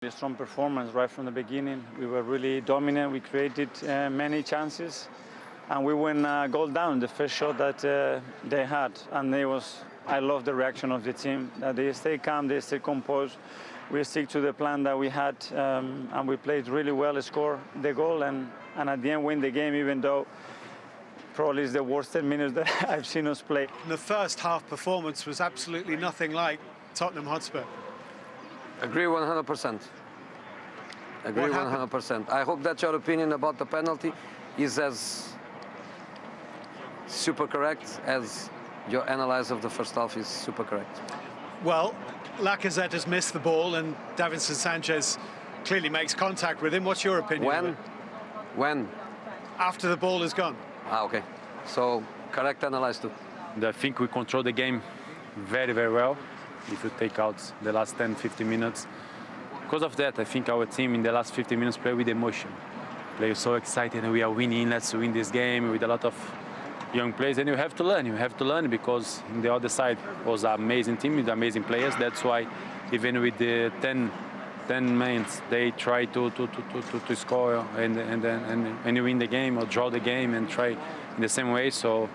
A strong performance right from the beginning. We were really dominant. We created many chances, and we went goal down the first shot that they had. And I love the reaction of the team. That they stay calm, they stay composed. We stick to the plan that we had, and we played really well. Score the goal, and at the end win the game, even though probably it's the worst 10 minutes that I've seen us play. The first half performance was absolutely nothing like Tottenham Hotspur. Agree 100%. Agree 100%. I hope that your opinion about the penalty is as super correct as your analysis of the first half is super correct. Well, Lacazette has missed the ball and Davinson Sanchez clearly makes contact with him. What's your opinion? When? After the ball is gone. Ah, okay. So, correct analysis too. I think we control the game very, very well. If you take out the last 10, 15 minutes. Because of that, I think our team in the last 15 minutes play with emotion. Play so excited and we are winning, let's win this game with a lot of young players. And you have to learn. You have to learn because in the other side was an amazing team with amazing players. That's why even with the 10 men, they try to score and you win the game or draw the game and try in the same way. So,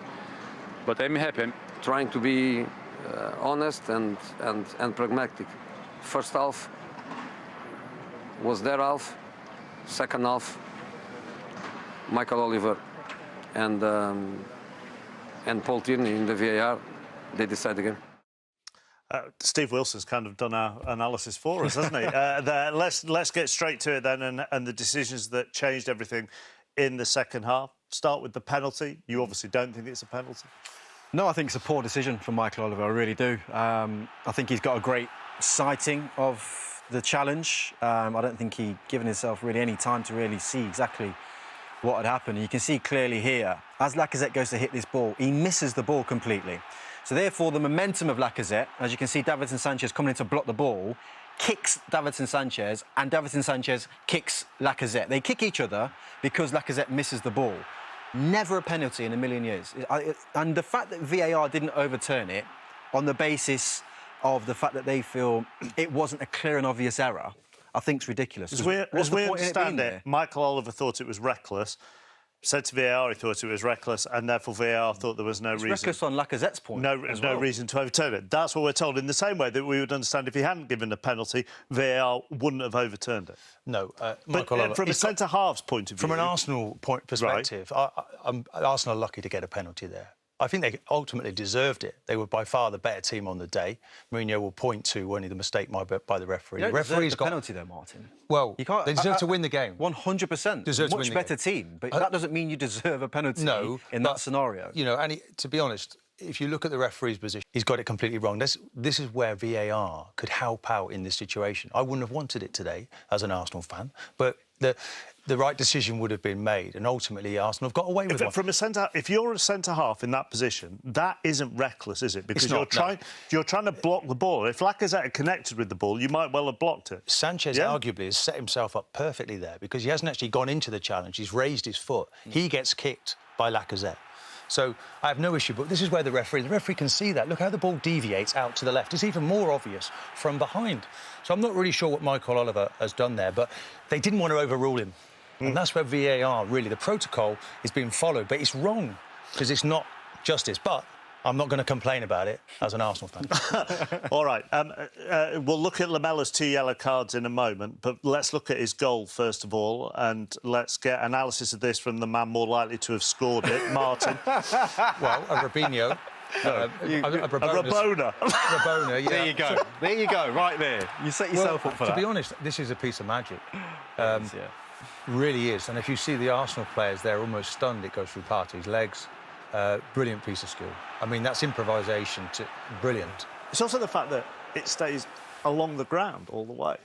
but I'm happy. I'm trying to be honest and pragmatic. First half was their half. Second half, Michael Oliver and Paul Tierney in the VAR, they decide the game. Steve Wilson's kind of done our analysis for us, hasn't he? Let's get straight to it then, and the decisions that changed everything in the second half. Start with the penalty. You obviously don't think it's a penalty. No, I think it's a poor decision from Mikel Oliver, I really do. I think he's got a great sighting of the challenge. I don't think he'd given himself really any time to really see exactly what had happened. You can see clearly here, as Lacazette goes to hit this ball, he misses the ball completely. So therefore, the momentum of Lacazette, as you can see Davinson Sanchez coming in to block the ball, kicks Davinson Sanchez, and Davinson Sanchez kicks Lacazette. They kick each other because Lacazette misses the ball. Never a penalty in a million years. And the fact that VAR didn't overturn it on the basis of the fact that they feel it wasn't a clear and obvious error, I think it's ridiculous. As we understand it, Mikel Oliver thought it was reckless, said to VAR he thought it was reckless, and therefore VAR thought there was no reason... reckless on Lacazette's point No reason to overturn it. That's what we're told, in the same way that we would understand if he hadn't given a penalty, VAR wouldn't have overturned it. No, Mikel Oliver... From a centre-half's point of view... From an Arsenal perspective, right. Arsenal are lucky to get a penalty there. I think they ultimately deserved it. They were by far the better team on the day. Mourinho will point to only the mistake by the referee. You don't deserve the penalty though, Martin. Well, they deserve to win the game. 100%. Much better team, but that doesn't mean you deserve a penalty in that scenario. You know, and to be honest, if you look at the referee's position, he's got it completely wrong. This is where VAR could help out in this situation. I wouldn't have wanted it today as an Arsenal fan, but the right decision would have been made, and ultimately Arsenal have got away with it. If you're a centre-half in that position, that isn't reckless, is it? Because you're trying to block the ball. If Lacazette had connected with the ball, you might well have blocked it. Sanchez arguably has set himself up perfectly there because he hasn't actually gone into the challenge. He's raised his foot. He gets kicked by Lacazette. So I have no issue, but this is where the referee can see that. Look how the ball deviates out to the left. It's even more obvious from behind. So I'm not really sure what Mikel Oliver has done there, but they didn't want to overrule him. And that's where VAR, really, the protocol is being followed, but it's wrong because it's not justice. But I'm not going to complain about it as an Arsenal fan. All right. We'll look at Lamella's 2 yellow cards in a moment, but let's look at his goal first of all, and let's get analysis of this from the man more likely to have scored it, Martin. Well, a Robinho. A Rabona. Rabona, yeah. There you go. There you go, right there. You set yourself up for that. To be honest, this is a piece of magic. Yeah. Really is. And if you see the Arsenal players, they're almost stunned. It goes through Partey's legs. Brilliant piece of skill. I mean, that's improvisation. Brilliant. It's also the fact that it stays along the ground all the way.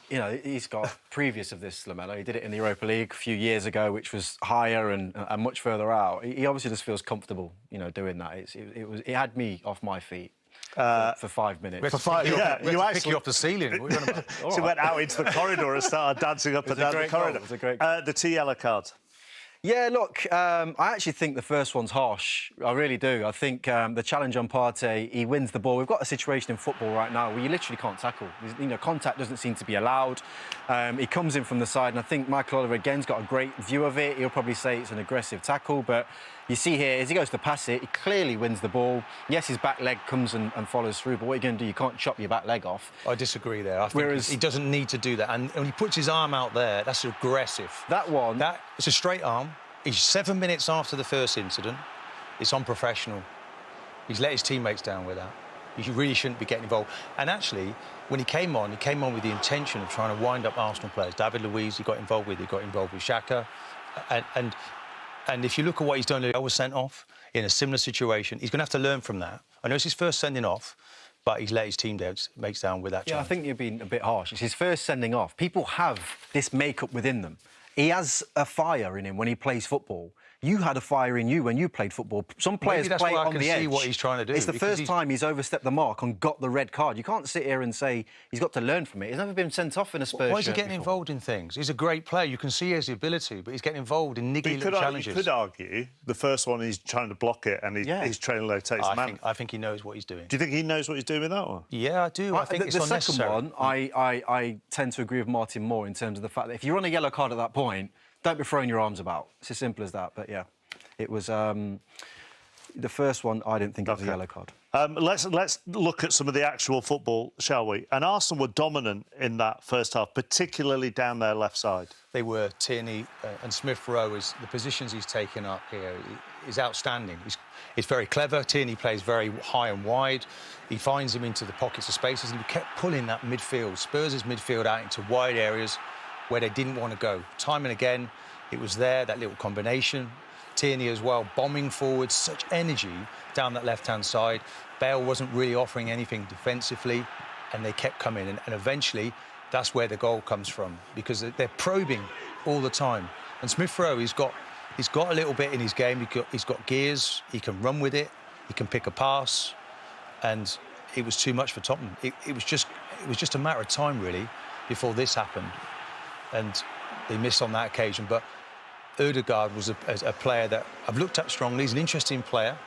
You know, he's got previous of this, Lamella. He did it in the Europa League a few years ago, which was higher and much further out. He obviously just feels comfortable, you know, doing that. It had me off my feet. For 5 minutes. For 5, yeah, you actually pick you off the ceiling. What are you on about? So went out into the corridor and started dancing up and down the corridor. It was a great the 2 yellow cards. Yeah, look, I actually think the first one's harsh. I really do. I think the challenge on Partey, he wins the ball. We've got a situation in football right now where you literally can't tackle. Contact doesn't seem to be allowed. He comes in from the side, and I think Mikel Oliver again's got a great view of it. He'll probably say it's an aggressive tackle, but you see here, as he goes to pass it, he clearly wins the ball. Yes, his back leg comes and follows through, but what are you going to do? You can't chop your back leg off. I disagree there. I think he doesn't need to do that. And when he puts his arm out there, that's aggressive. That one... It's a straight arm. He's 7 minutes after the first incident. It's unprofessional. He's let his teammates down with that. He really shouldn't be getting involved. And actually, when he came on with the intention of trying to wind up Arsenal players. David Luiz, he got involved with Xhaka. And if you look at what he's done, he was sent off in a similar situation. He's going to have to learn from that. I know it's his first sending off, but he's let his teammates down with that challenge. I think you're being a bit harsh. It's his first sending off. People have this makeup within them. He has a fire in him when he plays football. You had a fire in you when you played football. Some players play on the edge. I can see what he's trying to do. It's the first time he's overstepped the mark and got the red card. You can't sit here and say he's got to learn from it. He's never been sent off in a Spurs shirt. Why is he getting involved in things? He's a great player. You can see he has the ability, but he's getting involved in niggly little challenges. You could argue the first one he's trying to block it and he's trailing low, takes the man. I think he knows what he's doing. Do you think he knows what he's doing with that one? Yeah, I do. I think it's unnecessary. The second one, I tend to agree with Martin more in terms of the fact that if you're on a yellow card at that point, don't be throwing your arms about. It's as simple as that. But yeah, it was the first one. I didn't think it was a yellow card. Let's look at some of the actual football, shall we? And Arsenal were dominant in that first half, particularly down their left side. They were. Tierney and Smith-Rowe, the positions he's taken up here is outstanding. He's very clever. Tierney plays very high and wide. He finds him into the pockets of spaces, and he kept pulling that midfield, Spurs' midfield, out into wide areas where they didn't want to go. Time and again, it was there, that little combination. Tierney as well, bombing forward, such energy down that left-hand side. Bale wasn't really offering anything defensively, and they kept coming. And eventually, that's where the goal comes from, because they're probing all the time. And Smith-Rowe, he's got a little bit in his game. He's got gears. He can run with it. He can pick a pass. And it was too much for Tottenham. It was just a matter of time, really, before this happened. And they missed on that occasion. But Ødegaard was a player that I've looked at strongly. He's an interesting player.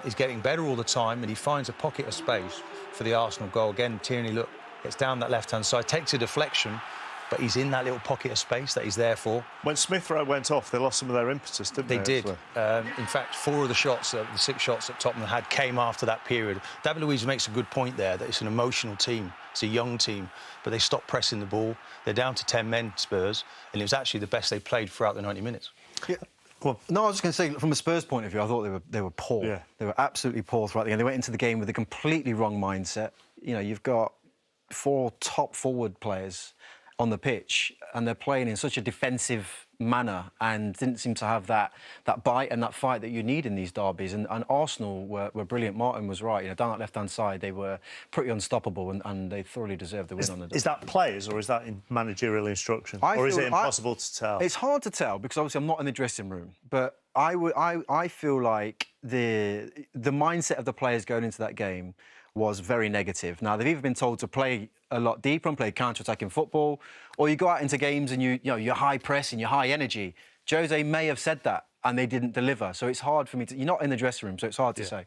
He's getting better all the time, and he finds a pocket of space for the Arsenal goal. Again, Tierney, gets down that left-hand side, takes a deflection, but he's in that little pocket of space that he's there for. When Smith-Rowe went off, they lost some of their impetus, didn't they? They did. In fact, 4 of the 6 shots that Tottenham had came after that period. David Luiz makes a good point there, that it's an emotional team. It's a young team, but they stopped pressing the ball. They're down to 10 men, Spurs, and it was actually the best they played throughout the 90 minutes. Yeah. Go on. No, I was just going to say, from a Spurs point of view, I thought they were poor. Yeah. They were absolutely poor throughout the game. They went into the game with a completely wrong mindset. You know, you've got 4 top forward players on the pitch, and they're playing in such a defensive manner and didn't seem to have that bite and that fight that you need in these derbies. And Arsenal were brilliant. Martin was right. You know, down that left-hand side, they were pretty unstoppable, and they thoroughly deserved the win on the day. Is that players, or is that in managerial instruction? Or is it impossible to tell? It's hard to tell, because obviously I'm not in the dressing room. But I feel like the mindset of the players going into that game was very negative. Now, they've either been told to play a lot deeper and play counter-attacking football, or you go out into games and you're high press and you're high energy. Jose may have said that, and they didn't deliver. So it's hard for me to... You're not in the dressing room, so it's hard to say.